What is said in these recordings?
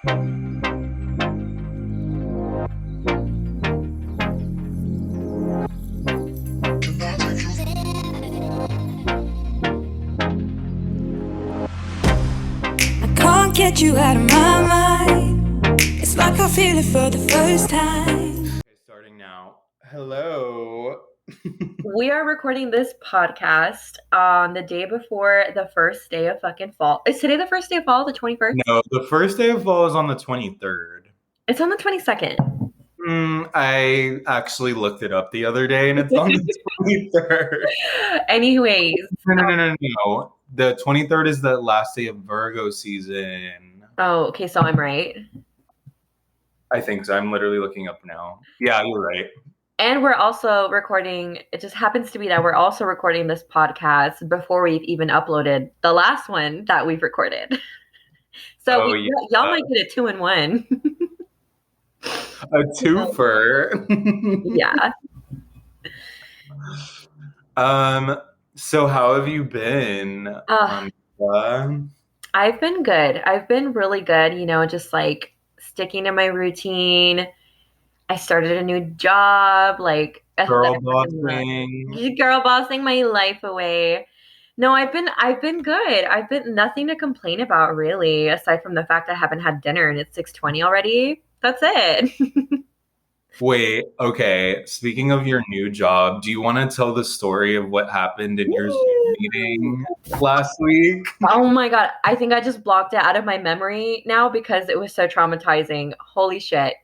I can't get you out of my mind. It's like I feel it for the first time. Okay, starting now. Hello. We are recording this podcast on the day before the first day of fucking fall. Is today the first day of fall, the 21st? No, the first day of fall is on the 23rd. It's on the 22nd. I actually looked it up the other day and it's on the 23rd. Anyways. No. The 23rd is the last day of Virgo season. Oh, okay, so I'm right. I think so. I'm literally looking up now. Yeah, you're right. And we're also recording, it just happens to be that we're also recording this podcast before we've even uploaded the last one that we've recorded. So y'all might get a 2-in-1. A twofer. Yeah. So how have you been? I've been good. I've been really good, just like sticking to my routine. I started a new job, like girl bossing my life away. No, I've been good. I've been nothing to complain about really, aside from the fact I haven't had dinner and it's 6:20 already. That's it. Wait, okay. Speaking of your new job, do you want to tell the story of what happened in your Zoom meeting last week? Oh my God. I think I just blocked it out of my memory now because it was so traumatizing. Holy shit.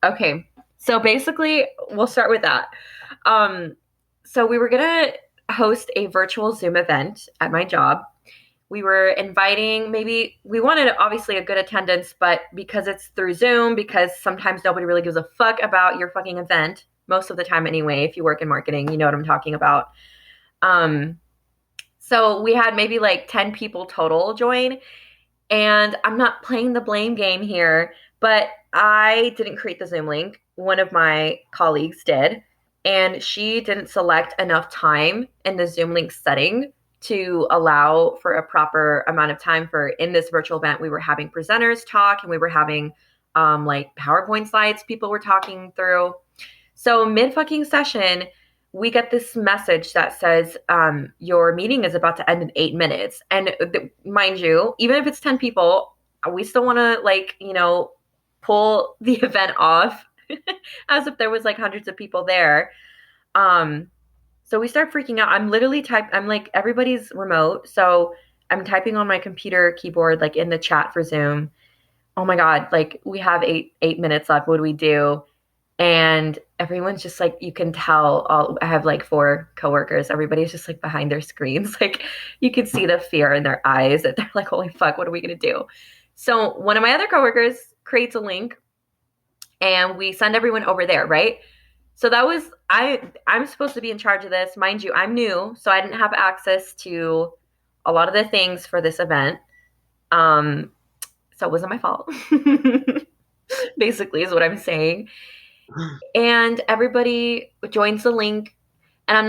Okay. So basically, we'll start with that. So we were going to host a virtual Zoom event at my job. We were inviting, we wanted obviously a good attendance, but because it's through Zoom, because sometimes nobody really gives a fuck about your fucking event, most of the time anyway, if you work in marketing, you know what I'm talking about. So we had maybe like 10 people total join, and I'm not playing the blame game here, but I didn't create the Zoom link. One of my colleagues did, and she didn't select enough time in the Zoom link setting to allow for a proper amount of time for in this virtual event. We were having presenters talk, and we were having like PowerPoint slides people were talking through. So mid fucking session, we get this message that says your meeting is about to end in 8 minutes. And mind you, even if it's 10 people, we still want to pull the event off as if there was like hundreds of people there. So we start freaking out. I'm literally I'm like, everybody's remote. So I'm typing on my computer keyboard, like in the chat for Zoom. Oh my God, like we have eight minutes left. What do we do? And everyone's just like, you can tell, I have like 4 coworkers. Everybody's just like behind their screens. Like you can see the fear in their eyes that they're like, holy fuck, what are we going to do? So one of my other coworkers creates a link and we send everyone over there, right? So that was, I'm supposed to be in charge of this. Mind you, I'm new, so I didn't have access to a lot of the things for this event. So it wasn't my fault, basically is what I'm saying. And everybody joins the link. And I'm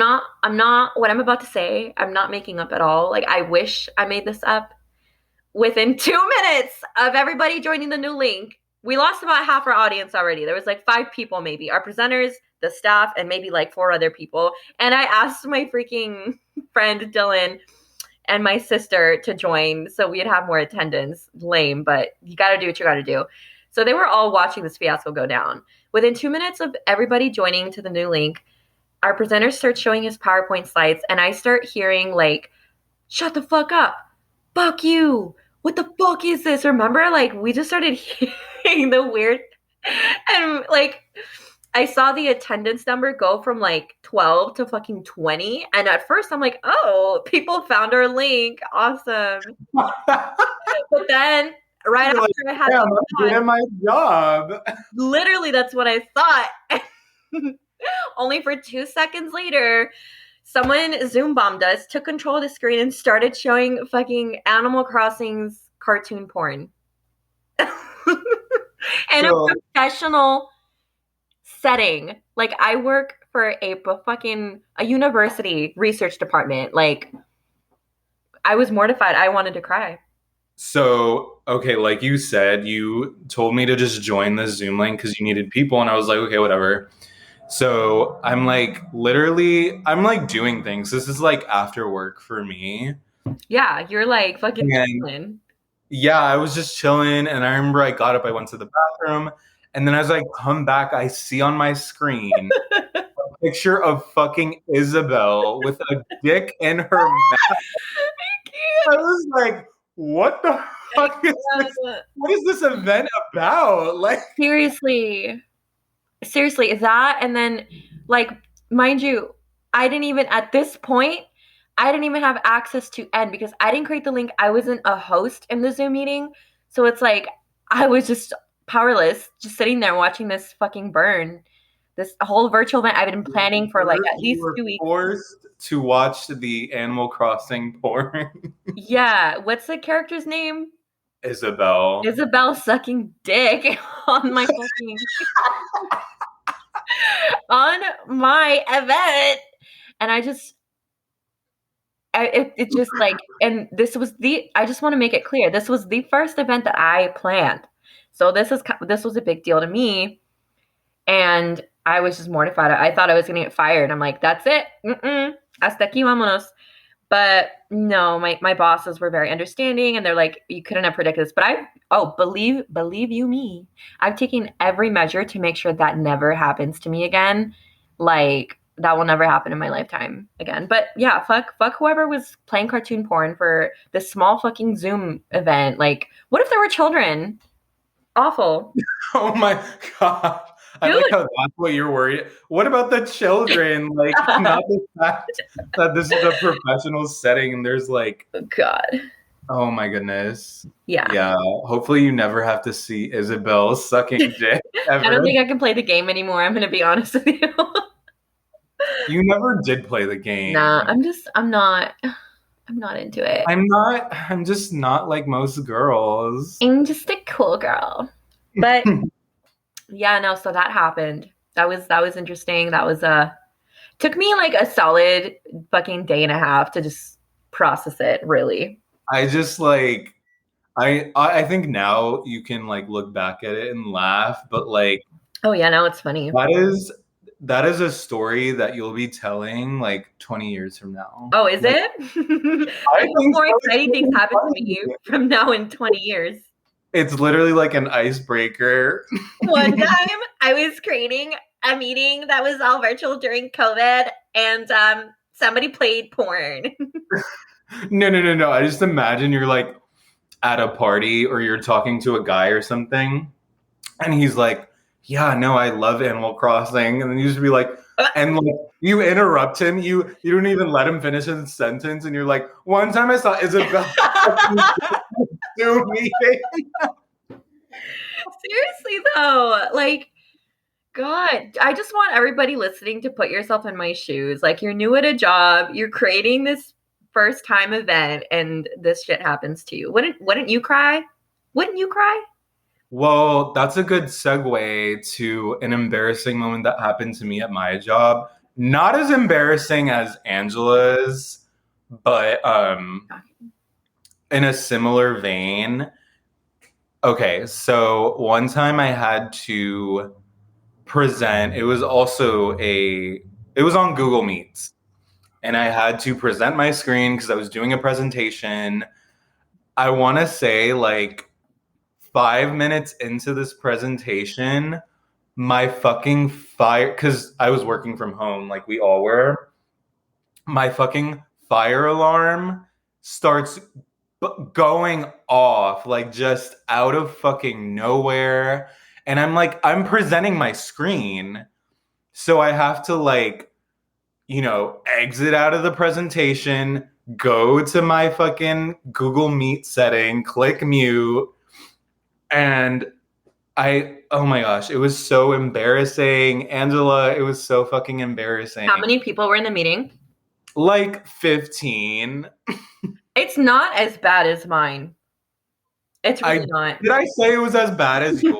not, what I'm about to say, I'm not making up at all. Like, I wish I made this up. Within 2 minutes of everybody joining the new link, we lost about half our audience already. There was like 5 people maybe, our presenters, the staff, and maybe like 4 other people. And I asked my freaking friend Dylan and my sister to join so we'd have more attendance. Lame, but you got to do what you got to do. So they were all watching this fiasco go down. Within 2 minutes of everybody joining to the new link, our presenter starts showing his PowerPoint slides, and I start hearing like, shut the fuck up. Fuck you. What the fuck is this? Remember, like, we just started hearing the weird, and like, I saw the attendance number go from like 12 to fucking 20. And at first I'm like, oh, people found our link. Awesome. But then right after I had I'm good at my job. Literally, that's what I thought. Only for 2 seconds later, someone Zoom bombed us, took control of the screen, and started showing fucking Animal Crossing's cartoon porn. And a professional setting. Like, I work for a university research department. Like, I was mortified. I wanted to cry. So, okay, like you said, you told me to just join the Zoom link because you needed people, and I was like, okay, whatever. So I'm like, literally, I'm like doing things. This is like after work for me. Yeah, you're like fucking And chilling. yeah, I was just chilling, and I remember I got up, I went to the bathroom, and then as I come back, I see on my screen a picture of fucking Isabel with a dick in her mouth. I was like, what the fuck is this? What is this event about? Like, Seriously. Seriously, that and then like mind you, I didn't even at this point, I didn't even have access to end because I didn't create the link. I wasn't a host in the Zoom meeting. So it's like I was just powerless, just sitting there watching this fucking burn. This whole virtual event I've been planning for like at you least were 2 weeks. forced to watch the Animal Crossing porn. Yeah, what's the character's name? Isabel. Isabel sucking dick on my fucking on my event. And it just like, and this was I just want to make it clear, this was the first event that I planned. So this was a big deal to me. And I was just mortified. I thought I was going to get fired. I'm like, that's it. Hasta aquí vámonos. But no, my bosses were very understanding and they're like, you couldn't have predicted this. But believe you me, I've taken every measure to make sure that never happens to me again. Like that will never happen in my lifetime again. But yeah, fuck whoever was playing cartoon porn for this small fucking Zoom event. Like, what if there were children? Awful. Oh my God. I like how that's what you're worried. What about the children? Like, not the fact that this is a professional setting and there's like, Oh God. oh my goodness. Yeah. Yeah. Hopefully you never have to see Isabel sucking dick ever. I don't think I can play the game anymore. I'm going to be honest with you. You never did play the game. Nah, I'm not into it. I'm just not like most girls. I'm just a cool girl. But yeah, no, so that happened. That was interesting. That was took me like a solid fucking day and a half to just process it, really. I just like I think now you can like look back at it and laugh, but like, oh yeah, now it's funny. That is a story that you'll be telling like 20 years from now. Oh, is like, it? I think more exciting things happen to me from now in 20 years. It's literally like an icebreaker. One time I was creating a meeting that was all virtual during COVID and somebody played porn. No. I just imagine you're like at a party or you're talking to a guy or something and he's like, yeah, no, I love Animal Crossing. And then you just be like, and like you interrupt him. You don't even let him finish his sentence. And you're like, one time I saw Isabel Zoom meeting. Seriously though, like, God, I just want everybody listening to put yourself in my shoes. Like you're new at a job, you're creating this first time event and this shit happens to you. Wouldn't you cry? Wouldn't you cry? Well, that's a good segue to an embarrassing moment that happened to me at my job. Not as embarrassing as Angela's, but in a similar vein. Okay, so one time I had to present, it was on Google Meets. And I had to present my screen because I was doing a presentation. I want to say like 5 minutes into this presentation, my fucking fire, because I was working from home like we all were, my fucking fire alarm starts going off like just out of fucking nowhere. And I'm like, I'm presenting my screen. So I have to like, exit out of the presentation, go to my fucking Google Meet setting, click mute. And oh my gosh, it was so embarrassing. Angela, it was so fucking embarrassing. How many people were in the meeting? Like 15. It's not as bad as mine. It's really not. Did I say it was as bad as yours?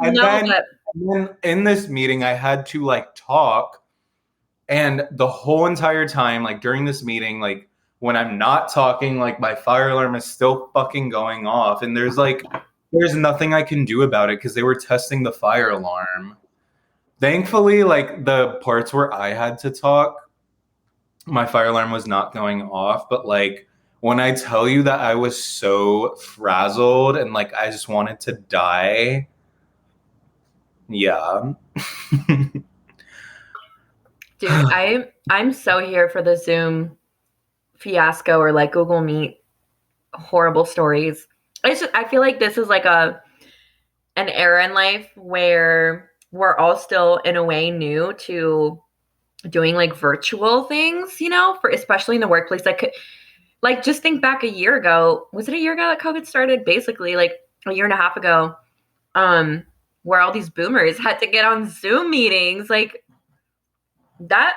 And No, then in this meeting, I had to like talk. And the whole entire time, like during this meeting, like when I'm not talking, like my fire alarm is still fucking going off. And there's nothing I can do about it because they were testing the fire alarm. Thankfully, like the parts where I had to talk, my fire alarm was not going off. But like when I tell you that I was so frazzled and like I just wanted to die. Yeah. Dude, I'm so here for the Zoom fiasco or like Google Meet horrible stories. I feel like this is like an era in life where we're all still in a way new to doing like virtual things, you know, for especially in the workplace. Like just think back a year ago. Was it a year ago that COVID started? Basically, like a year and a half ago, where all these boomers had to get on Zoom meetings. Like that,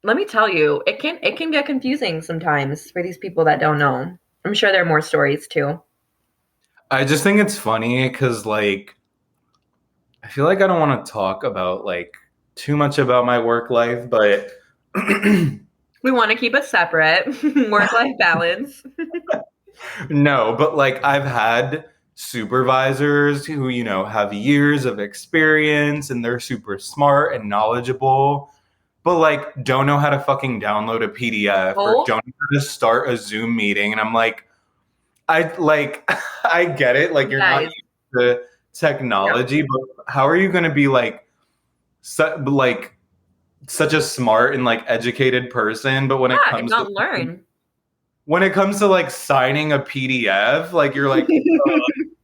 let me tell you, it can get confusing sometimes for these people that don't know. I'm sure there are more stories too. I just think it's funny because like I feel like I don't want to talk about like too much about my work life, but We want to keep it separate. Work-life balance. no, but like I've had supervisors who, you know, have years of experience and they're super smart and knowledgeable, but like don't know how to fucking download a PDF or don't know how to start a Zoom meeting. And I'm like, I get it. Like you're not used to technology, but how are you going to be like such a smart and like educated person? But when it comes to learn. When it comes to like signing a PDF, like you're like,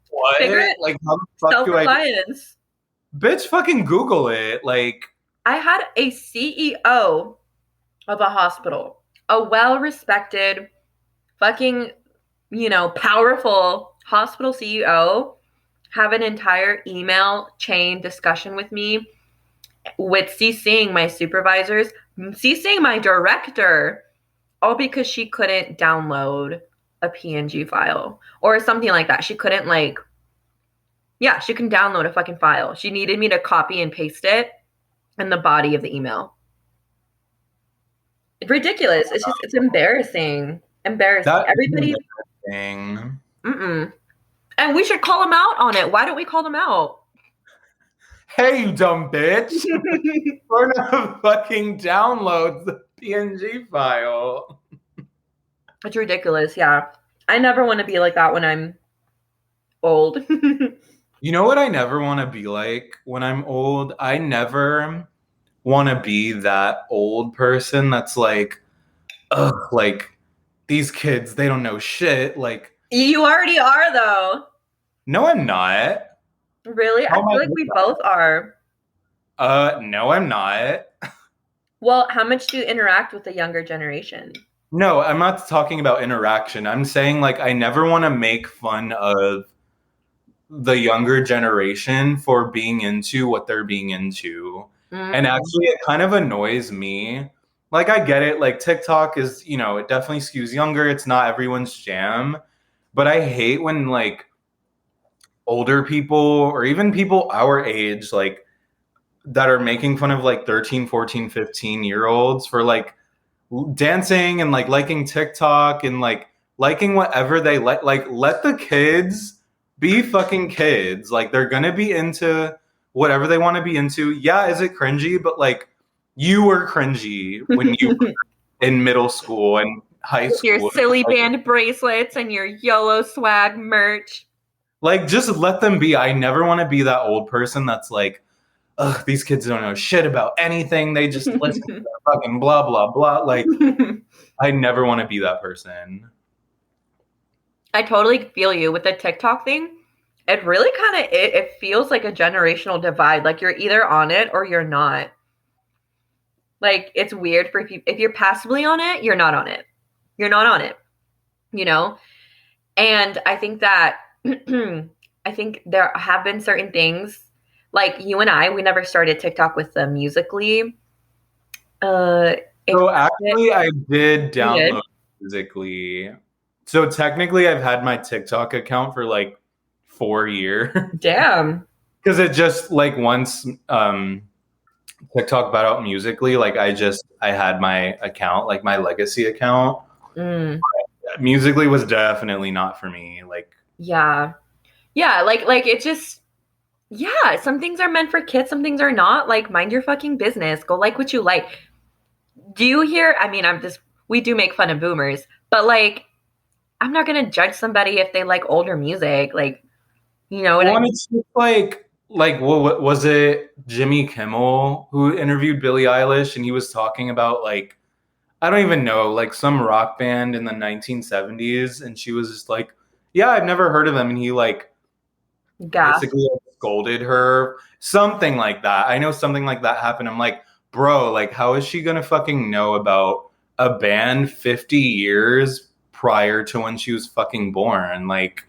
what? Like how the fuck do I? Bitch, fucking Google it. Like I had a CEO of a hospital, a well-respected, fucking, you know, powerful hospital CEO, have an entire email chain discussion with me with CCing my supervisors, CCing my director, all because she couldn't download a PNG file or something like that. She couldn't she can download a fucking file. She needed me to copy and paste it in the body of the email. It's ridiculous. It's embarrassing. Embarrassing. Everybody. And we should call them out on it. Why don't we call them out? Hey, you dumb bitch. We're not fucking download the PNG file. It's ridiculous, yeah. I never want to be like that when I'm old. You know what I never want to be like when I'm old? I never want to be that old person that's like, ugh, like these kids, they don't know shit. Like you already are though. No, I'm not. Really? I feel like we both are. No, I'm not. Well, how much do you interact with the younger generation? No, I'm not talking about interaction. I'm saying like I never want to make fun of the younger generation for being into what they're being into. Mm-hmm. And actually it kind of annoys me. Like I get it, like TikTok is, you know, it definitely skews younger. It's not everyone's jam. But I hate when like older people or even people our age like that are making fun of like 13, 14, 15-year-olds for like dancing and like liking TikTok and like liking whatever they like. Like let the kids be fucking kids. Like they're gonna be into whatever they want to be into. Yeah, is it cringy? But like you were cringy when you were in middle school and high school. Your silly band bracelets and your YOLO swag merch. Like, just let them be. I never want to be that old person that's like, ugh, these kids don't know shit about anything. They just listen to their fucking blah, blah, blah. Like, I never want to be that person. I totally feel you with the TikTok thing. It really kind of, it feels like a generational divide. Like, you're either on it or you're not. Like, it's weird for if you're passively on it, you're not on it. You're not on it, you know? And I think that, I think there have been certain things like you and I, we never started TikTok with the Musical.ly. So actually I did download Musical.ly. So technically I've had my TikTok account for like 4 years. Damn. Because it just like once TikTok bought out Musical.ly, like I had my account, like my legacy account. Mm, Musically was definitely not for me. Like, yeah. Yeah, like it just yeah, some things are meant for kids, some things are not. Like mind your fucking business. Go like what you like. Do you hear I mean, I'm just we do make fun of boomers, but like I'm not going to judge somebody if they like older music. Like, you know what I well, and mean? it's just like what was it? Jimmy Kimmel who interviewed Billie Eilish, and he was talking about like I don't even know, like some rock band in the 1970s, and she was just like, "Yeah, I've never heard of them," and he like Gas. basically like, scolded her, something like that. I know something like that happened. I'm like, bro, like, how is she gonna fucking know about a band 50 years prior to when she was fucking born? Like,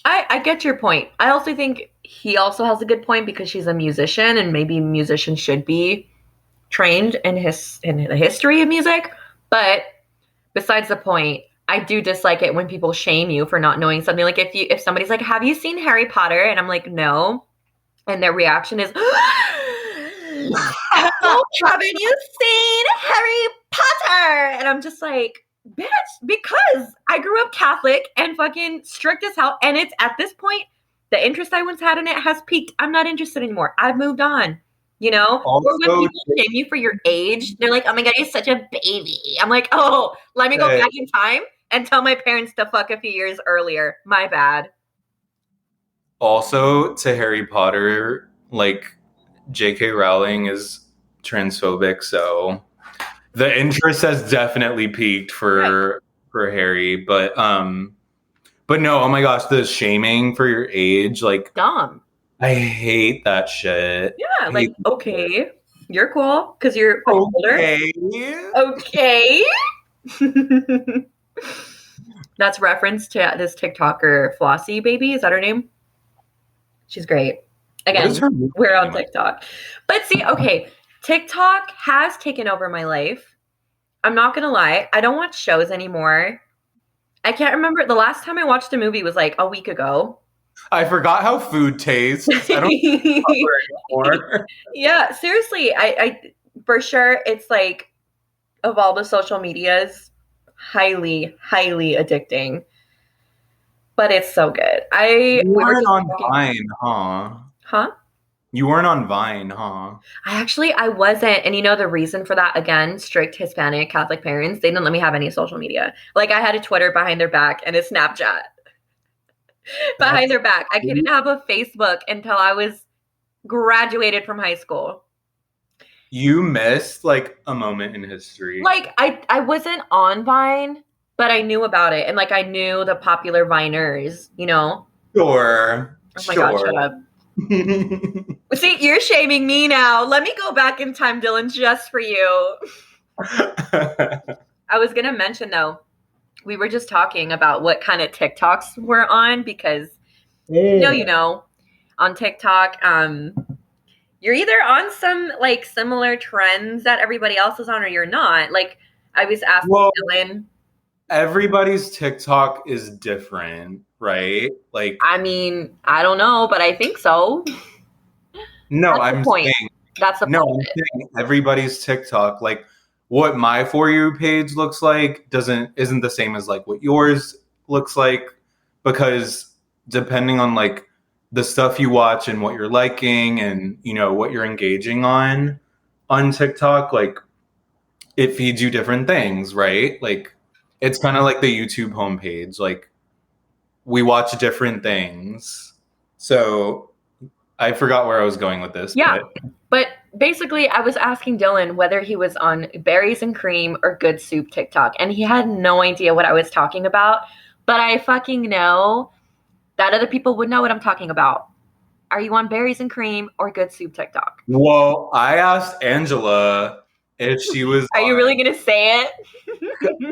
I get your point. I also think he also has a good point because she's a musician and maybe musicians should be trained in the history of music. But besides the point, I do dislike it when people shame you for not knowing something. Like if somebody's like, "Have you seen Harry Potter?" and I'm like, "No," and their reaction is, "Oh, haven't you seen Harry Potter?" And I'm just like, "Bitch," because I grew up Catholic and fucking strict as hell, and it's at this point the interest I once had in it has peaked. I'm not interested anymore. I've moved on. You know, or when also, people shame you for your age, they're like, "Oh my god, you're such a baby." I'm like, "Oh, let me go back in time and tell my parents to fuck a few years earlier. My bad." also to Harry Potter, like J.K. Rowling is transphobic, so the interest has definitely peaked Right. for Harry, but no, oh my gosh, the shaming for your age, like Dumb. I hate that shit. Yeah, Hate like, okay, you're cool because you're fucking older. okay. Okay. That's reference to this TikToker Flossie baby. Is that her name? She's great. What is Again, her name? we're on TikTok. But see, okay, TikTok has taken over my life. I'm not gonna lie. I don't watch shows anymore. I can't remember the last time I watched a movie was like a week ago. I forgot how food tastes. I don't remember anymore. Yeah, seriously. I for sure it's like of all the social medias, highly, highly addicting. But it's so good. You We were weren't just on talking, Vine, huh? huh? You weren't on Vine, huh? I wasn't, and you know the reason for that again, strict Hispanic Catholic parents, they didn't let me have any social media. Like I had a Twitter behind their back and a Snapchat behind That's their back. I couldn't have a Facebook until I was graduated from high school. you missed like a moment in history. Like I wasn't on Vine, but I knew about it and like I knew the popular Viners, you know. Sure. Oh my god, shut Sure. up. See, you're shaming me now. Let me go back in time, Dylan, just for you. I was gonna mention though, we were just talking about what kind of TikToks we're on because you know, on TikTok, you're either on some like similar trends that everybody else is on or you're not. Like I was asking Well, Dylan, everybody's TikTok is different, right? Like, I mean, I don't know, but I think so. no, That's the I'm point. saying, That's the no, point I'm of it. saying everybody's TikTok, like what my For You page looks like isn't the same as like what yours looks like because depending on like the stuff you watch and what you're liking and you know what you're engaging on TikTok, like it feeds you different things, right? Like it's kind of like the YouTube homepage. Like we watch different things. So I forgot where I was going with this, Yeah. but But basically, I was asking Dylan whether he was on Berries and Cream or Good Soup TikTok, and he had no idea what I was talking about. But I fucking know that other people would know what I'm talking about. Are you on Berries and Cream or Good Soup TikTok? well, I asked Angela if she was Are you on. really gonna say it?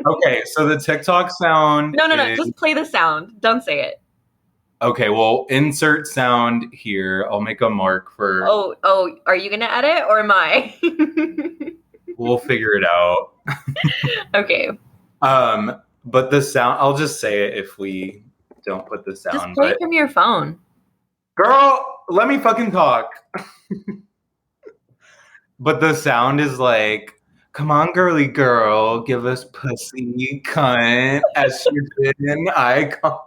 Okay, so the TikTok sound No. is Just play the sound. Don't say it. okay. Well, insert sound here. I'll make a mark for. Oh, are you gonna edit or am I? We'll figure it out. Okay. But the sound. I'll just say it if we don't put the Just sound. play But it from your phone. girl, let me fucking talk. But the sound is like come on, girly girl, give us pussy, cunt, estrogen, icon.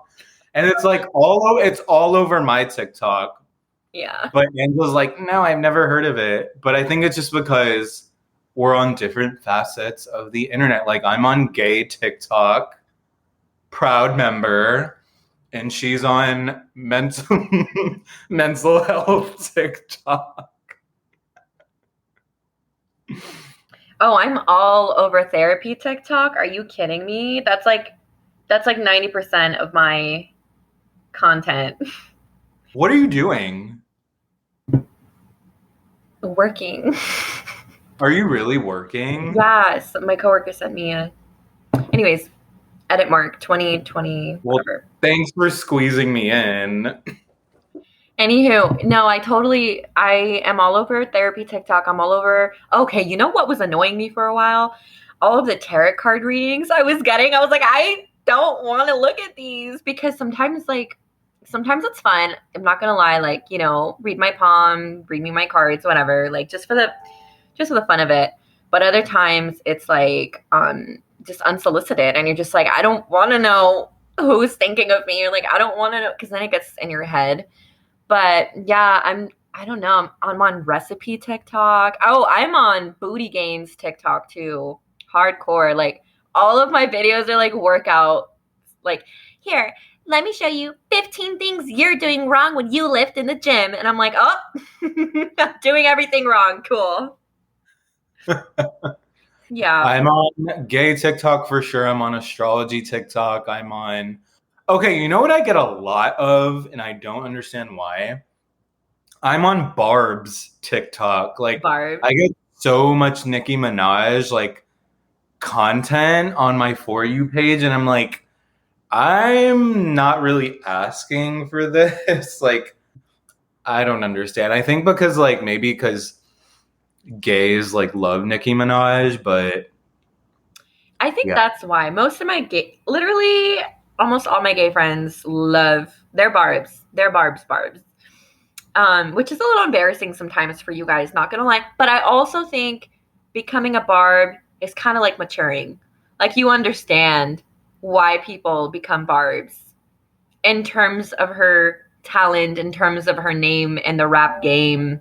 And it's like it's all over my TikTok. Yeah. But Angela's like, no, I've never heard of it. But I think it's just because we're on different facets of the internet. Like I'm on gay TikTok, proud member, and she's on mental health TikTok. Oh, I'm all over therapy TikTok. Are you kidding me? That's like 90% of my content. What are you doing? Working. Are you really working? Yes, my coworker sent me a. Anyways, edit mark 2020 Well, whatever. thanks for squeezing me in. Anywho, no, I am all over therapy TikTok. I'm all over. Okay, you know what was annoying me for a while? All of the tarot card readings I was getting. I was like, I don't want to look at these because sometimes it's fun. I'm not gonna lie, like, read my palm, read me my cards, whatever, like just for the fun of it. But other times it's like just unsolicited and you're just like, I don't want to know who's thinking of me. Or like, I don't want to know because then it gets in your head. But yeah, I don't know. I'm on recipe TikTok. Oh, I'm on booty gains TikTok too. Hardcore. Like all of my videos are like workout. Like, here, let me show you 15 things you're doing wrong when you lift in the gym. And I'm like, oh, I'm doing everything wrong. Cool. Yeah. I'm on gay TikTok for sure. I'm on astrology TikTok. Okay, you know what I get a lot of, and I don't understand why? I'm on Barb's TikTok. Like, Barb. I get so much Nicki Minaj, like, content on my For You page, and I'm like, I'm not really asking for this. Like, I don't understand. I think maybe because gays, like, love Nicki Minaj, but I think yeah. that's why most of literally almost all my gay friends love their Barbs. They're Barbs. Which is a little embarrassing sometimes for you guys, not gonna lie. But I also think becoming a Barb is kind of like maturing. Like you understand why people become Barbs in terms of her talent, in terms of her name in the rap game.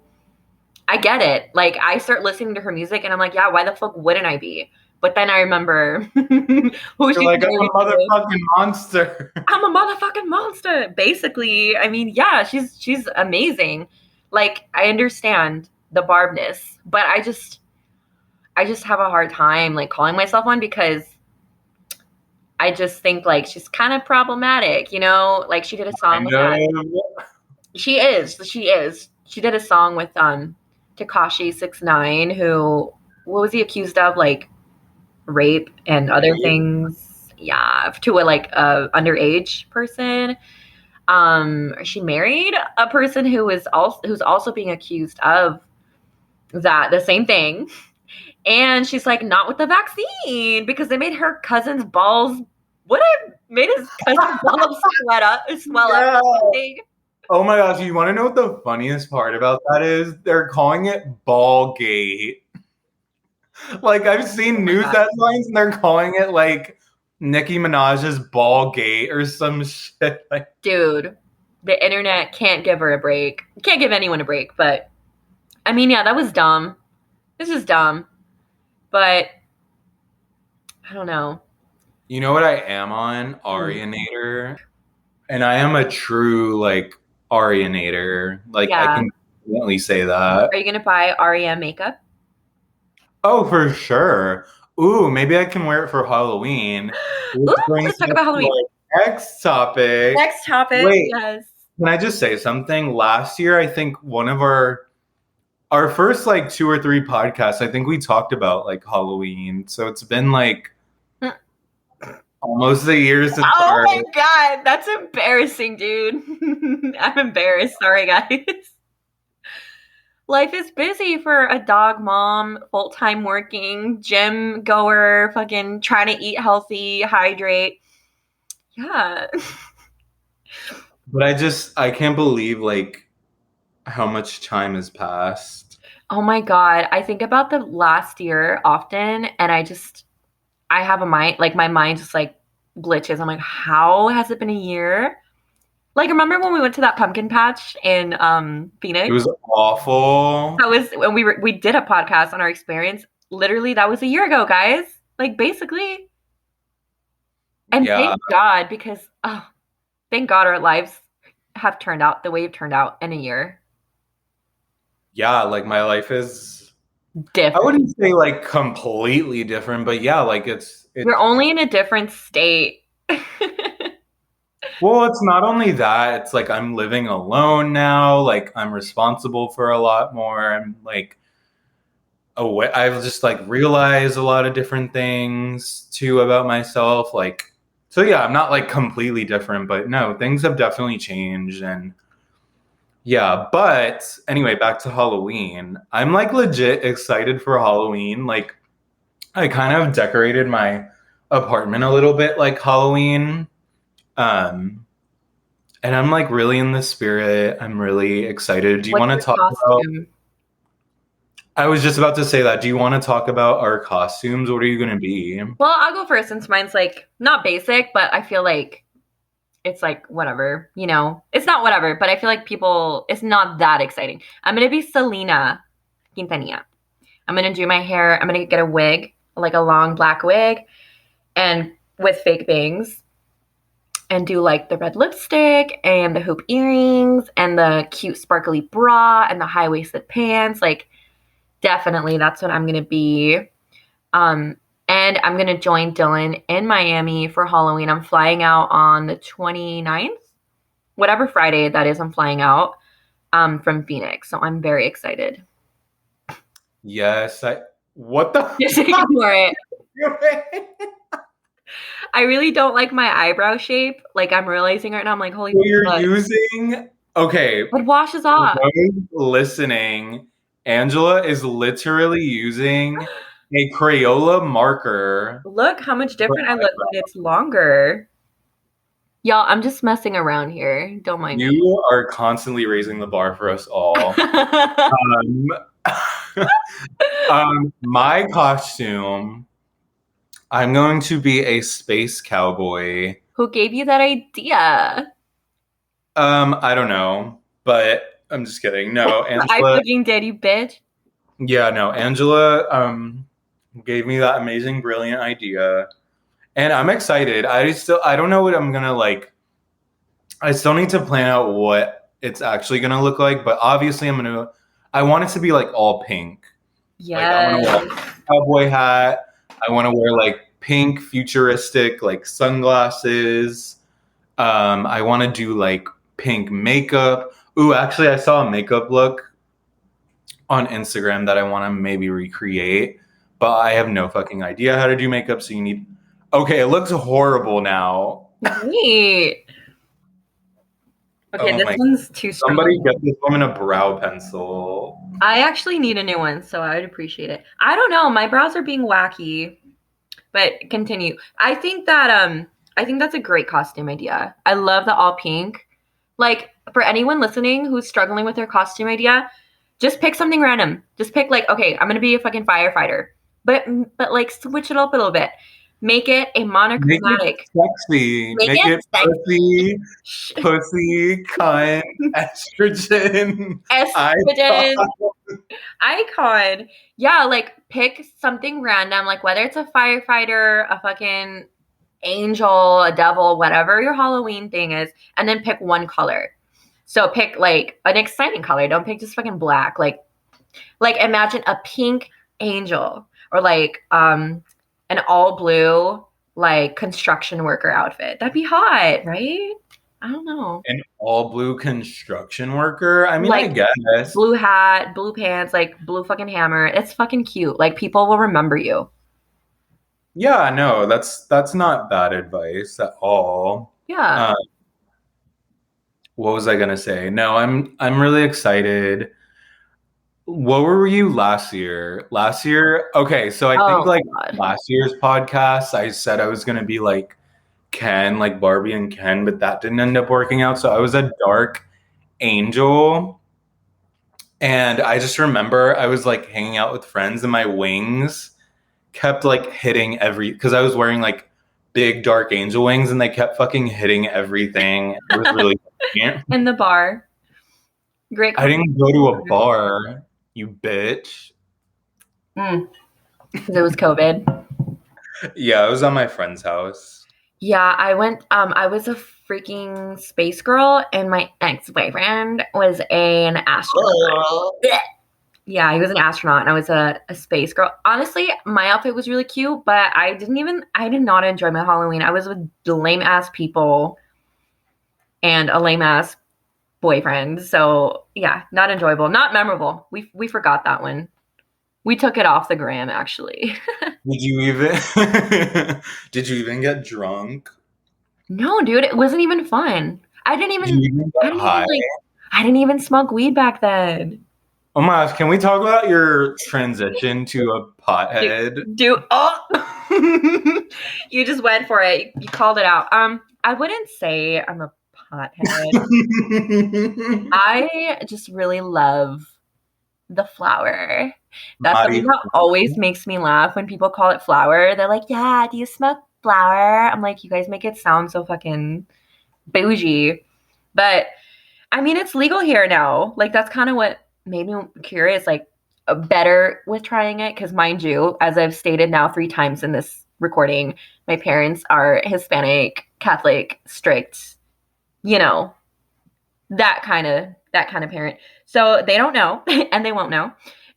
I get it. Like I start listening to her music and I'm like, yeah, why the fuck wouldn't I be? But then I remember who You're she's like, I'm married a to. motherfucking monster. I'm a motherfucking monster. Basically, I mean, yeah, she's amazing. Like I understand the barbness, but I just have a hard time like calling myself one because I just think like she's kind of problematic, Like she did a song with that. She is. She did a song with Tekashi 6ix9ine, who what was he accused of? Like rape and other things. Yeah, to a underage person. She married a person who's also being accused of the same thing. And she's like, not with the vaccine because they made her cousin's balls. What made his cousin's balls swell up or something. Oh my gosh, you want to know what the funniest part about that is? They're calling it Ballgate. Like I've seen news headlines and they're calling it like Nicki Minaj's Ballgate or some shit. Like, dude, the internet can't give her a break. Can't give anyone a break, but I mean, yeah, that was dumb. This is dumb. But I don't know. You know what I am on? Arianator. And I am a true like Arianator. Like I can definitely say that. Are you gonna buy REM makeup? Oh, for sure. Ooh, maybe I can wear it for Halloween. Let's talk about Halloween. Next topic. Wait, yes. Can I just say something? Last year, I think one of our first like 2 or 3 podcasts, I think we talked about like Halloween. So it's been like almost a year since. Oh my god, that's embarrassing, dude. I'm embarrassed. Sorry, guys. Life is busy for a dog mom, full-time working, gym goer, fucking trying to eat healthy, hydrate. Yeah. But I can't believe like how much time has passed. Oh my God. I think about the last year often, and I have a mind, like my mind just like glitches. I'm like, how has it been a year? Like, remember when we went to that pumpkin patch in It Phoenix? was awful. That was when we did a podcast on our experience. Literally, that was a year ago, guys. Like, basically. And Yeah, thank God, because thank God our lives have turned out the way it turned out in a year. yeah, like my life is, I Different. wouldn't say like completely different, but yeah, like We're it's only in a different state. well, it's not only that, it's like I'm living alone now, like I'm responsible for a lot more. I'm like away, I've just like realized a lot of different things too about myself. Like, so yeah, I'm not like completely different, but no, things have definitely changed. And yeah, but anyway, back to Halloween. I'm like legit excited for Halloween. Like, I kind of decorated my apartment a little bit like Halloween. Um, and I'm like really in the spirit. I'm really excited. Do you What's want your to talk about? costume? I was just about to say that. Do you want to talk about our costumes? What are you going to be? Well, I'll go first since mine's like not basic, but I feel like it's like whatever, you know. It's not whatever, but I feel like people it's not that exciting. I'm gonna be Selena Quintanilla. I'm gonna do my hair, I'm gonna get a wig, like a long black wig, and with fake bangs, and do like the red lipstick and the hoop earrings and the cute sparkly bra and the high-waisted pants. Like definitely that's what I'm gonna be. Um, and I'm going to join Dylan in Miami for Halloween. I'm flying out on the 29th, whatever Friday that is, I'm flying out from Phoenix. So I'm very excited. Yes, what the Just ignore it. I really don't like my eyebrow shape. Like I'm realizing right now, I'm like, holy So you're fuck. using, okay, It washes for off. those listening, Angela is literally using a Crayola marker Look how much for different I look when it's longer. Y'all, I'm just messing around here. Don't mind me. you are constantly raising the bar for us all. My costume, I'm going to be a space cowboy. Who gave you that idea? I don't know, but I'm just kidding. No, I Angela. fucking did, you bitch. Yeah, no, Angela gave me that amazing, brilliant idea, and I'm excited. I don't know what I'm gonna like. I still need to plan out what it's actually gonna look like, but obviously I want it to be like all pink. Like I'm gonna wear Yes. a cowboy hat. I want to wear like pink futuristic like sunglasses. I want to do like pink makeup. Ooh, actually, I saw a makeup look on Instagram that I want to maybe recreate, but I have no fucking idea how to do makeup. So you need. Okay, it looks horrible now. Neat. Okay, Oh this my! one's too strong. Somebody get this woman a brow pencil. I actually need a new one, so I would appreciate it. I don't know, my brows are being wacky, but continue. I think that's a great costume idea. I love the all pink. Like for anyone listening who's struggling with their costume idea, just pick something random. Just pick like, okay, I'm gonna be a fucking firefighter, but like switch it up a little bit. Make it a Make monochromatic. it sexy. Make Make it it pussy, cunt, estrogen. estrogen icon. Yeah, like pick something random, like whether it's a firefighter, a fucking angel, a devil, whatever your Halloween thing is, and then pick one color. So pick like an exciting color. Don't pick just fucking black. Like imagine a pink angel or like an all blue like construction worker outfit. That'd be hot, right? I don't know. An all blue construction worker. I mean, I Like guess. blue hat, blue pants, like blue fucking hammer. It's fucking cute. Like people will remember you. Yeah, no, that's not bad advice at all. Yeah. What was I gonna say? No, I'm really excited. What were you last year? Last year, okay, so I think Oh like God. last year's podcast, I said I was gonna be like Ken, like Barbie and Ken, but that didn't end up working out. So I was a dark angel. And I just remember I was like hanging out with friends and my wings kept like hitting because I was wearing like big dark angel wings and they kept fucking hitting everything. It was really funny. In the bar. Great. I didn't go to a bar, you bitch. Because it was COVID. Yeah, I was at my friend's house. Yeah, I went. I was a freaking space girl, and my ex-boyfriend was an astronaut. Yeah, he was an astronaut, and I was a space girl. Honestly, my outfit was really cute, but I did not enjoy my Halloween. I was with lame ass people and a lame ass boyfriend. So yeah, not enjoyable, not memorable. We forgot that one. We took it off the gram, actually. Did you even did you even get drunk? No, dude, it wasn't even fun. I didn't even get high? I didn't even smoke weed back then. Oh my gosh, can we talk about your transition to a pothead? You just went for it. You called it out. I wouldn't say I'm a pothead. I just really love the flower. That's something that always makes me laugh when people call it flower. They're like, yeah, do you smoke flower? I'm like, you guys make it sound so fucking bougie. But I mean, it's legal here now. Like, that's kind of what made me curious, like, better with trying it. Because mind you, as I've stated now 3 times in this recording, my parents are Hispanic, Catholic, strict, that kind of parent. So they don't know and they won't know.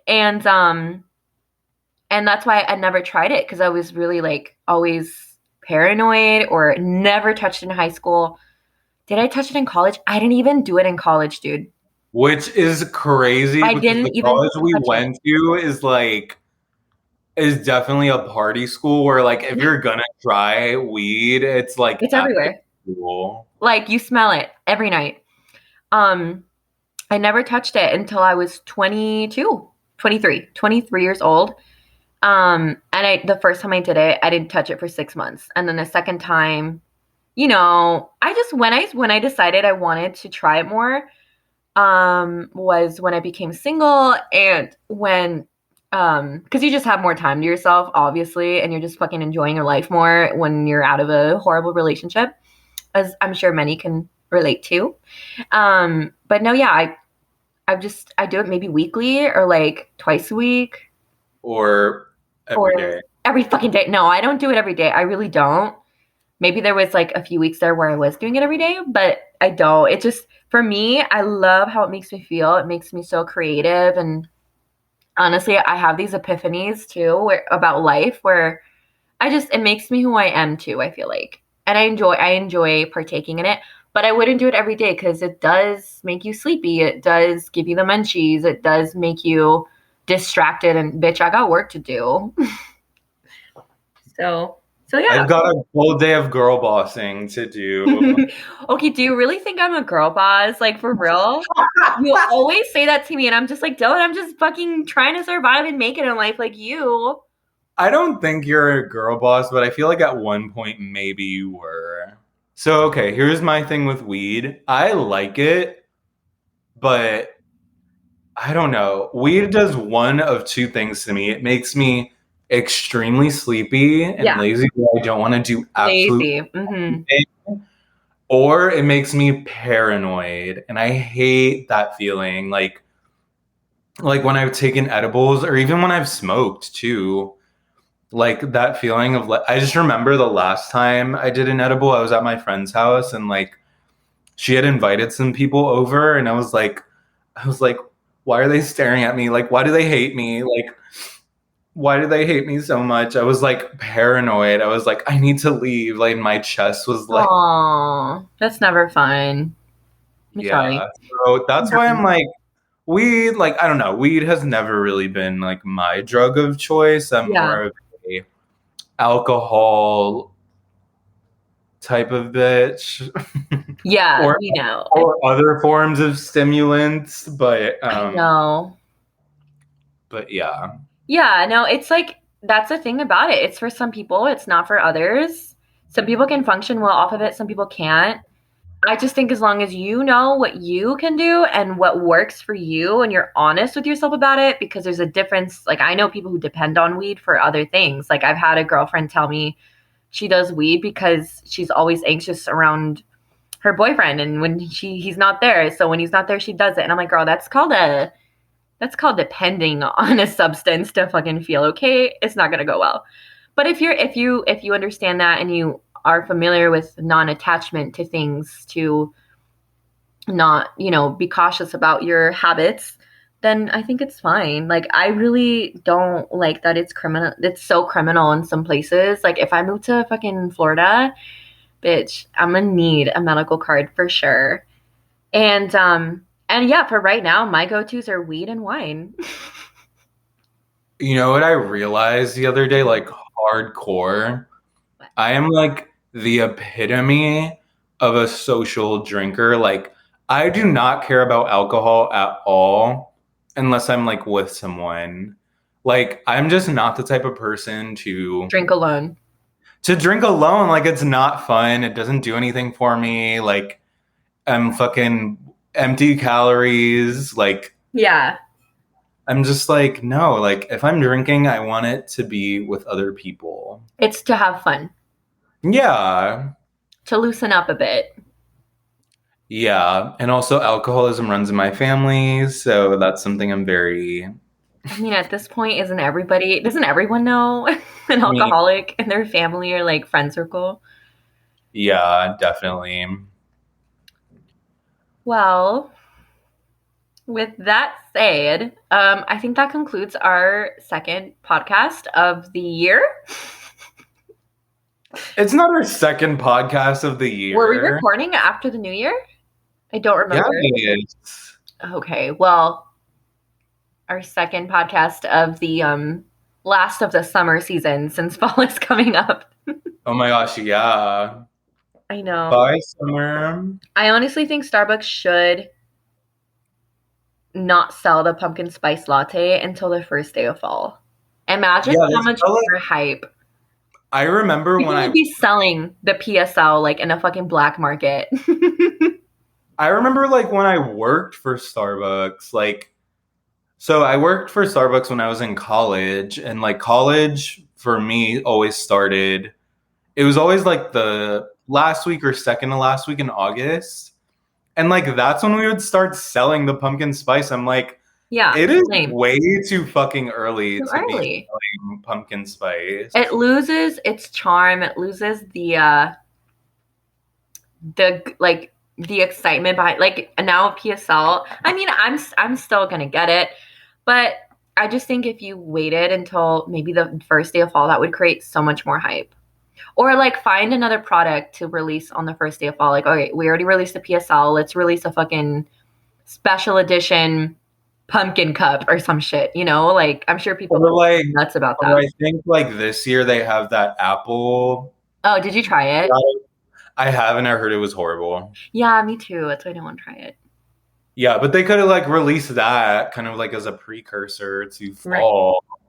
And that's why I never tried it, because I was really like always paranoid, or never touched it in high school. Did I touch it in college? I didn't even do it in college, dude. Which is crazy. I didn't even college we went to is definitely a party school where, like, if you're gonna try weed, it's like it's everywhere. Cool. Like, you smell it every night. I never touched it until I was 23 years old. And the first time I did it, I didn't touch it for 6 months. And then the second time, I just, when I decided I wanted to try it more, was when I became single, and when, cause you just have more time to yourself, obviously, and you're just fucking enjoying your life more when you're out of a horrible relationship, as I'm sure many can relate to. But no, yeah, I do it maybe weekly, or like twice a week, or every day. Every fucking day. No, I don't do it every day. I really don't. Maybe there was like a few weeks there where I was doing it every day, but I don't. It just, for me, I love how it makes me feel. It makes me so creative. And honestly, I have these epiphanies too about life, where it makes me who I am too, I feel like. And I enjoy partaking in it. But I wouldn't do it every day, because it does make you sleepy. It does give you the munchies. It does make you distracted, and bitch, I got work to do. So yeah. I've got a whole day of girl bossing to do. Okay, do you really think I'm a girl boss? Like, for real? You always say that to me, and I'm just like, Dylan, I'm just fucking trying to survive and make it in life like you. I don't think you're a girl boss, but I feel like at one point maybe you were. So, okay, here's my thing with weed. I like it, but I don't know. Weed does one of 2 things to me. It makes me extremely sleepy and lazy, where I don't want to do absolutely anything. Or it makes me paranoid, and I hate that feeling. Like when I've taken edibles, or even when I've smoked too. Like, that feeling of, I just remember the last time I did an edible, I was at my friend's house, and like she had invited some people over, and I was like, why are they staring at me? Like, why do they hate me? Like, why do they hate me so much? I was like paranoid. I was like, I need to leave. Like, my chest was like, oh, that's never fun. Sorry. So that's why I'm like, weed, like, I don't know. Weed has never really been like my drug of choice. I'm more of a alcohol type of bitch. Yeah, or other forms of stimulants, but no. But yeah. Yeah, no, it's like, that's the thing about it. It's for some people, it's not for others. Some people can function well off of it, some people can't. I just think as long as you know what you can do and what works for you and you're honest with yourself about it, because there's a difference. Like, I know people who depend on weed for other things. Like, I've had a girlfriend tell me she does weed because she's always anxious around her boyfriend, and when he's not there, so when he's not there, she does it. And I'm like, girl, that's called depending on a substance to fucking feel okay. It's not gonna go well. But if you understand that and you are familiar with non-attachment to things, to not, be cautious about your habits, then I think it's fine. Like, I really don't like that it's criminal. It's so criminal in some places. Like, if I move to fucking Florida, bitch, I'm gonna need a medical card for sure. And yeah, for right now, my go-tos are weed and wine. You know what I realized the other day, like hardcore? I am like the epitome of a social drinker. Like, I do not care about alcohol at all unless I'm like with someone. Like, I'm just not the type of person Drink alone. to drink alone. Like, it's not fun. It doesn't do anything for me. Like, I'm fucking empty calories. Like, Yeah. I'm just like, no, like if I'm drinking, I want it to be with other people. It's to have fun, Yeah. to loosen up a bit. Yeah. And also alcoholism runs in my family, so that's something I'm very I mean, at this point, doesn't everyone know an alcoholic and their family or like friend circle? Yeah, definitely. Well, with that said, I think that concludes our second podcast of the year. It's not our second podcast of the year. Were we recording after the new year? I don't remember. Yeah, it is. Okay, well, our second podcast of the last of the summer season, since fall is coming up. Oh my gosh, yeah. I know. Bye, summer. I honestly think Starbucks should not sell the pumpkin spice latte until the first day of fall. Imagine Yeah, how they much sell it- more hype. I remember People when would be selling the PSL like in a fucking black market. I remember like when I worked for Starbucks, like, so I worked for Starbucks when I was in college, and like college for me always started, it was always like the last week or second to last week in August. And like that's when we would start selling the pumpkin spice. I'm like, Yeah, it is same. way too fucking early Too to be early. selling pumpkin spice. It loses its charm. It loses the like the excitement behind, like, now PSL. I mean, I'm still gonna get it, but I just think if you waited until maybe the first day of fall, that would create so much more hype. Or like find another product to release on the first day of fall. Like, okay, we already released the PSL. Let's release a fucking special edition pumpkin cup or some shit. Like, I'm sure people Or like, are nuts about or that. I think like this year they have that apple. Oh, did you try it? I haven't. I heard it was horrible. Yeah, me too. That's why I didn't want to try it. Yeah, but they could have like released that kind of like as a precursor to fall. Right.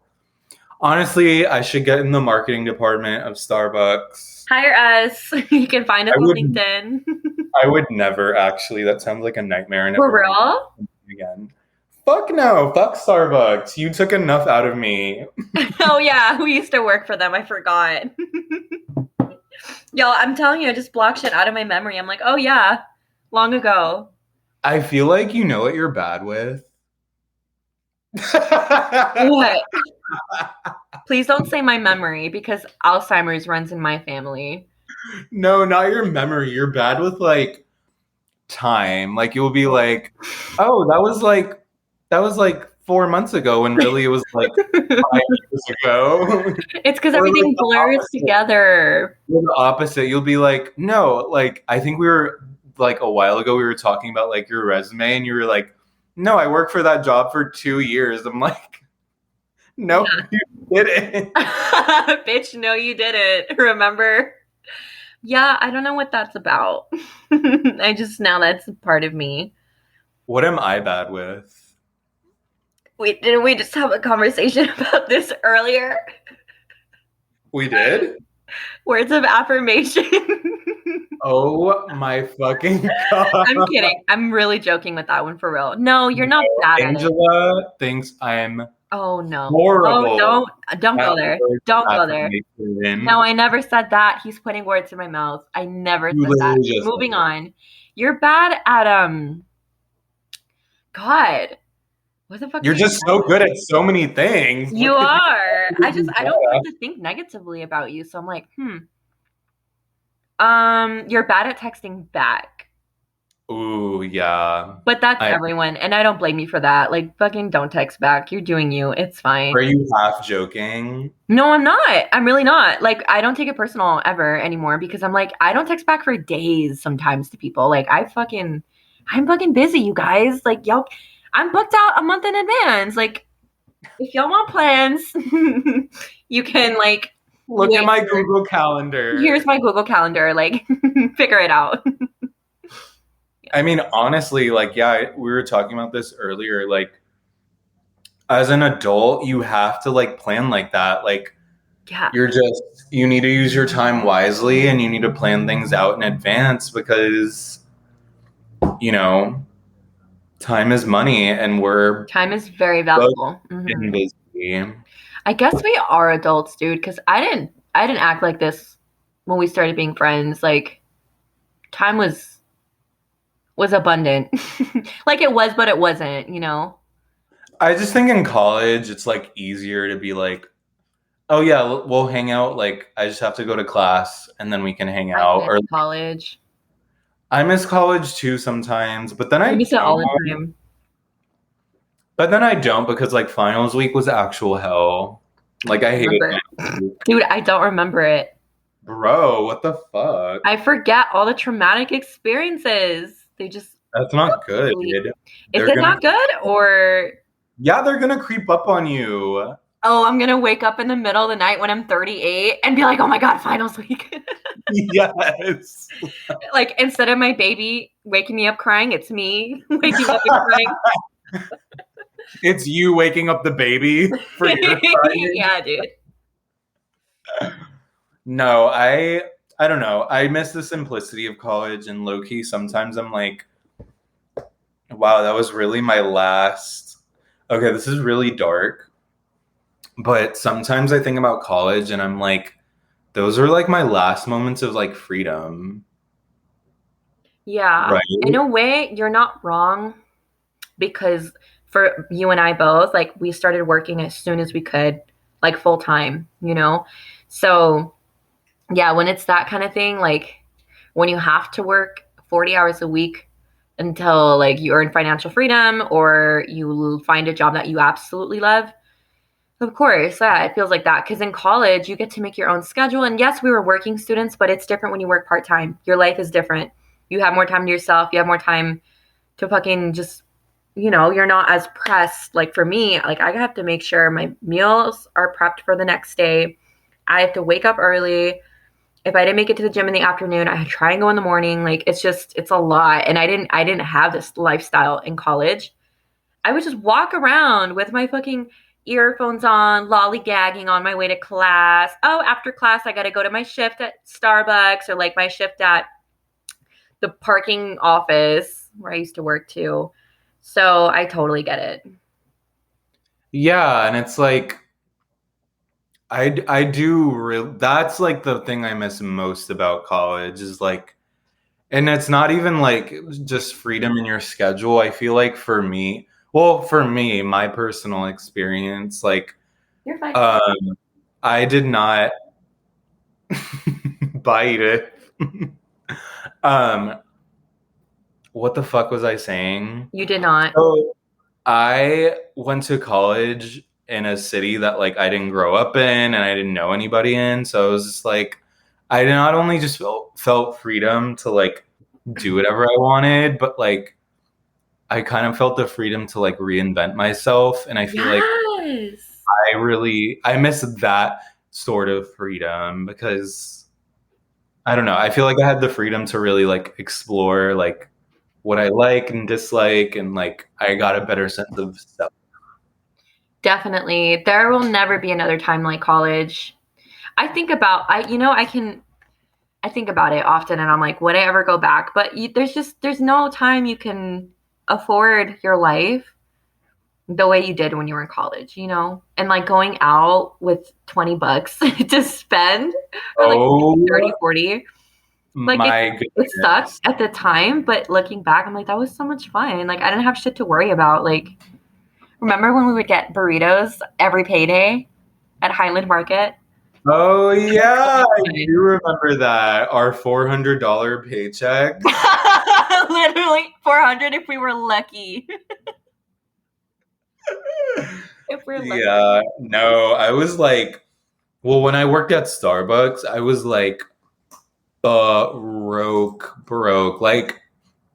Honestly, I should get in the marketing department of Starbucks. Hire us. You can find us on LinkedIn. I would never actually. That sounds like a nightmare. For real? Again. Fuck no. Fuck Starbucks. You took enough out of me. Oh yeah, we used to work for them. I forgot. Yo, I'm telling you, I just blocked shit out of my memory. I'm like, oh yeah, long ago. I feel like you know what you're bad with. What? Please don't say my memory, because Alzheimer's runs in my family. No, not your memory. You're bad with like time. Like you'll be like, oh, that was like 4 months ago, when really it was like 5 years ago. It's because everything like blurs together. Or the opposite. You'll be like, no, like I think we were like a while ago we were talking about like your resume, and you were like, no, I worked for that job for 2 years. I'm like, no, yeah. You didn't. Bitch, no, you didn't. Remember? Yeah, I don't know what that's about. Now that's part of me. What am I bad with? Wait, didn't we just have a conversation about this earlier? We did? Words of affirmation. Oh my fucking god. I'm kidding. I'm really joking with that one for real. No, you're not bad at it. Angela thinks I'm Oh no. horrible. Oh, don't go at there. word Don't go there. affirmation. No, I never said that. He's putting words in my mouth. I never You said that. literally just Moving said it. on. You're bad at God. What the fuck? You're are you just so bad good at so many things. at? You Look at are. I Yeah. don't like to think negatively about you. So I'm like, you're bad at texting back. Ooh, yeah. But that's I- everyone, and I don't blame you for that. Like, fucking don't text back. You're doing you. It's fine. Are you half joking? No, I'm not. I'm really not. Like, I don't take it personal ever anymore because I'm like, I don't text back for days sometimes to people. Like, I'm fucking busy, you guys. Like, y'all, I'm booked out a month in advance. Like, if y'all want plans, you can, like, Look wait at my for- Google Calendar. Here's my Google Calendar. Like, figure it out. I mean, honestly, like, yeah, we were talking about this earlier. Like, as an adult, you have to like plan like that. Like, Yeah. you need to use your time wisely and you need to plan things out in advance because, you know, time is money and we're Time is very valuable. Mhm. getting busy. I guess we are adults, dude, because I didn't act like this when we started being friends. Like time was abundant. Like it was, but it wasn't, you know? I just think in college, it's like easier to be like, oh yeah, we'll hang out. Like, I just have to go to class and then we can hang out. I Or miss college. I miss college too sometimes, but then I I miss it all don't. the time. But then I don't because like finals week was actual hell. Like I hated Remember. it. Dude, I don't remember it. Bro, what the fuck? I forget all the traumatic experiences. They just That's not good. Is They're it gonna- not good? Or Yeah, they're gonna creep up on you. oh, I'm gonna wake up in the middle of the night when I'm 38 and be like, oh my god, finals week. Yes. Like instead of my baby waking me up crying, it's me waking up and crying. It's you waking up the baby for your crying. Yeah, dude. No, I don't know. I miss the simplicity of college and low key. Sometimes I'm like, wow, that was really my last. Okay, this is really dark. But sometimes I think about college and I'm like, those are like my last moments of like freedom. Yeah. Right. In a way, you're not wrong because for you and I both, like we started working as soon as we could, like full time, you know? So, yeah, when it's that kind of thing, like when you have to work 40 hours a week until like you earn financial freedom or you find a job that you absolutely love. Of course, yeah, it feels like that. Because in college, you get to make your own schedule. And yes, we were working students, but it's different when you work part time. Your life is different. You have more time to yourself. You have more time to fucking just, you know, you're not as pressed. Like for me, like I have to make sure my meals are prepped for the next day. I have to wake up early. If I didn't make it to the gym in the afternoon, I try and go in the morning. Like it's a lot. And I didn't have this lifestyle in college. I would just walk around with my fucking earphones on, lollygagging on my way to class. Oh, after class, I got to go to my shift at Starbucks or like my shift at the parking office where I used to work too. So I totally get it. Yeah, and it's like I do that's like the thing I miss most about college is like, and it's not even like just freedom in your schedule. I feel like for me, my personal experience, like You're fine. I did not bite it. What the fuck was I saying? You did not. So I went to college in a city that like I didn't grow up in and I didn't know anybody in. So it was just like I not only just felt freedom to like do whatever I wanted, but like I kind of felt the freedom to like reinvent myself. And I feel like I miss that sort of freedom because I don't know. I feel like I had the freedom to really like explore like what I like and dislike, and like I got a better sense of self. Definitely. There will never be another time like college. I think about I I think about it often, and I'm like, would I ever go back? But there's no time you can afford your life the way you did when you were in college, you know? And like going out with $20 to spend or like Oh 30, 40. Like my it sucked goodness. at the time, but looking back, I'm like, that was so much fun. Like I didn't have shit to worry about. Like remember when we would get burritos every payday at Highland Market? Oh yeah, I Okay. do remember that. Our $400 paycheck. Literally 400 if we were lucky. If we're lucky. Yeah, no, I was like, well, when I worked at Starbucks, I was like broke. Like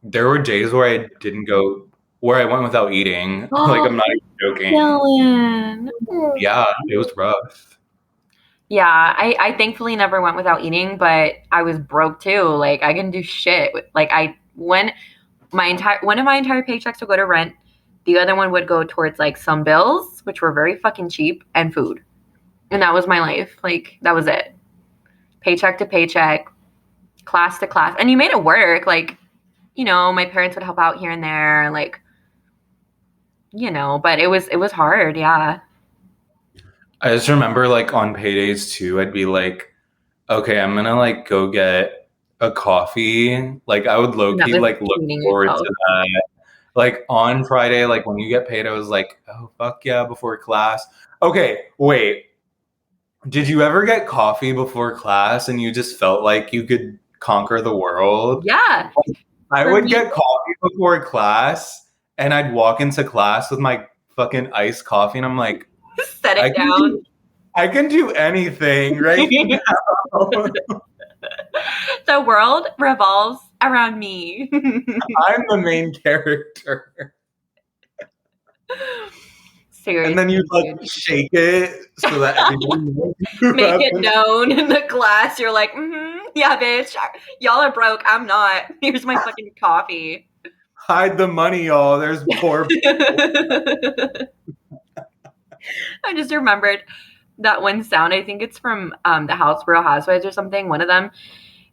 there were days where I didn't go, where I went without eating. Like I'm not even joking. Dylan. Yeah, it was rough. Yeah, I thankfully never went without eating, but I was broke too. Like I couldn't do shit. Like one of my entire paychecks would go to rent. The other one would go towards like some bills, which were very fucking cheap, and food. And that was my life. Like that was it. Paycheck to paycheck, class to class. And you made it work. Like, you know, my parents would help out here and there, like, you know, but it was hard, yeah. I just remember like on paydays too, I'd be like, okay, I'm gonna like go get a coffee. Like I would low And that key was like look treating forward yourself. to that. Like on Friday, like when you get paid, I was like, oh fuck yeah, before class. Okay, wait. Did you ever get coffee before class and you just felt like you could conquer the world? Yeah. I For would me, get coffee before class and I'd walk into class with my fucking iced coffee and I'm like, set I it can down. do, I can do anything right now. The world revolves around me. I'm the main character. Seriously. And then you like shake it so that everybody knows you Make have it it. known in the class. You're like, yeah, bitch. Y'all are broke. I'm not. Here's my fucking coffee. Hide the money, y'all. There's poor I just remembered that one sound. I think it's from the House Real Housewives or something. One of them.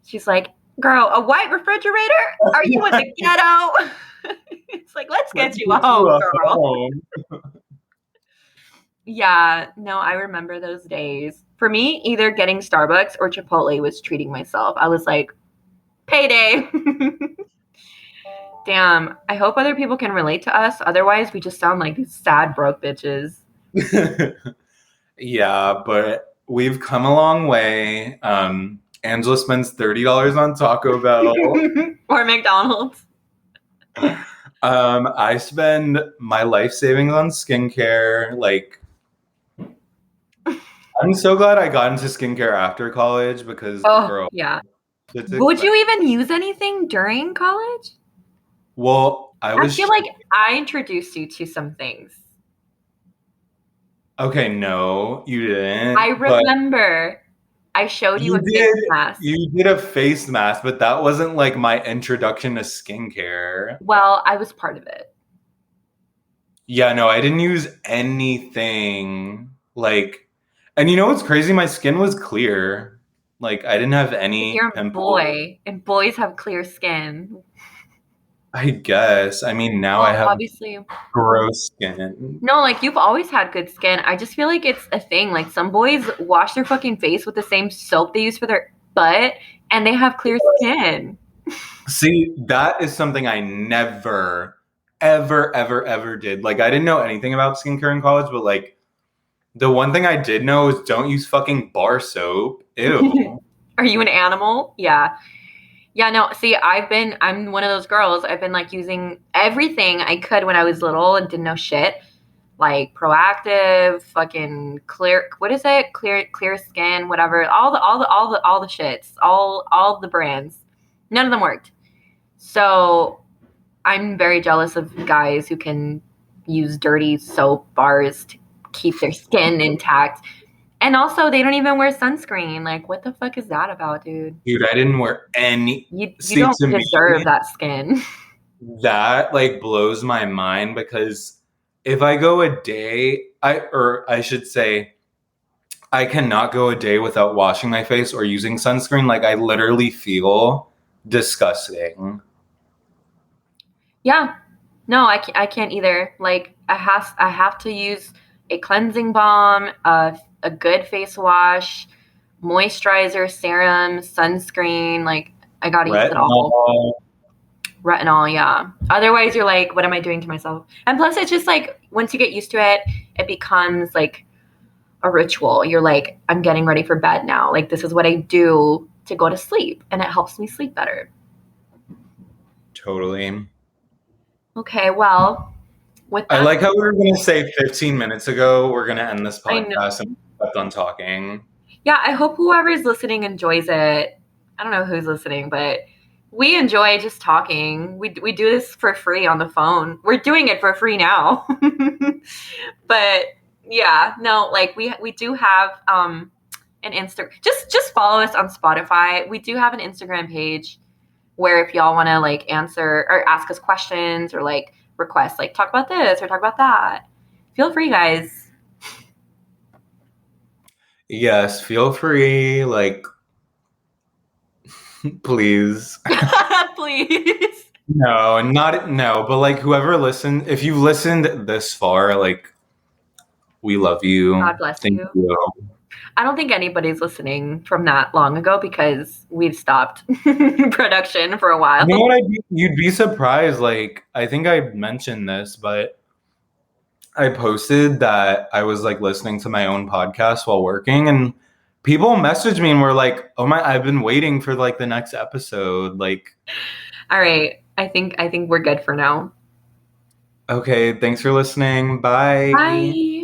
She's like, "Girl, a white refrigerator? Are you in the ghetto?" It's like, let's get you home, girl. home. Yeah, no, I remember those days. For me, either getting Starbucks or Chipotle was treating myself. I was like, payday. Damn, I hope other people can relate to us. Otherwise, we just sound like these sad, broke bitches. Yeah, but we've come a long way. Angela spends $30 on Taco Bell. Or McDonald's. I spend my life savings on skincare. Like, I'm so glad I got into skincare after college because, girl, yeah. it's Would you expensive. even use anything during college? Well, I feel like I introduced you to some things. Okay, no, you didn't. I but remember I showed you a face mask. You did a face mask, but that wasn't like my introduction to skincare. Well, I was part of it. Yeah, no, I didn't use anything. Like, and you know what's crazy? My skin was clear. Like, I didn't have any You're a pimples. boy, and boys have clear skin. I guess. I mean, now I have obviously gross skin. No, like you've always had good skin. I just feel like it's a thing. Like some boys wash their fucking face with the same soap they use for their butt, and they have clear skin. See, that is something I never, ever did. Like, I didn't know anything about skincare in college, but like, the one thing I did know is don't use fucking bar soap. Ew. Are you an animal? Yeah. Yeah, no, see, I'm one of those girls. I've been like using everything I could when I was little and didn't know shit. Like Proactive, fucking clear, what is it? Clear skin, whatever. All the shits, all the brands. None of them worked. So I'm very jealous of guys who can use dirty soap bars to keep their skin intact. And also, they don't even wear sunscreen. Like, what the fuck is that about, dude? Dude, I didn't wear any. You See, don't to me, deserve that skin. that like blows my mind because if I go a day, I should say, I cannot go a day without washing my face or using sunscreen. Like I literally feel disgusting. Yeah. No, I can't either. Like I have to use a cleansing balm, a good face wash, moisturizer, serum, sunscreen. Like I gotta use it all. Retinol. Retinol, yeah. Otherwise, you're like, what am I doing to myself? And plus, it's just like once you get used to it, it becomes like a ritual. You're like, I'm getting ready for bed now. Like this is what I do to go to sleep, and it helps me sleep better. Totally. Okay, well, with that, I like how we were going to say 15 minutes ago, we're going to end this I know. podcast and we kept on talking. Yeah, I hope whoever's listening enjoys it. I don't know who's listening, but we enjoy just talking. We do this for free on the phone. We're doing it for free now. But yeah, no, like we do have an Insta. Just follow us on Spotify. We do have an Instagram page where if y'all want to like answer or ask us questions or like request like talk about this or talk about that, feel free, guys. Yes, feel free. Like, please. Please. No, but like whoever listened, if you've listened this far, like we love you. God bless Thank you. you. I don't think anybody's listening from that long ago because we've stopped production for a while. You know what? You'd be surprised. Like, I think I mentioned this, but I posted that I was like listening to my own podcast while working, and people messaged me and were like, "Oh my, I've been waiting for like the next episode." Like, All right. I think we're good for now. okay, thanks for listening. Bye. Bye.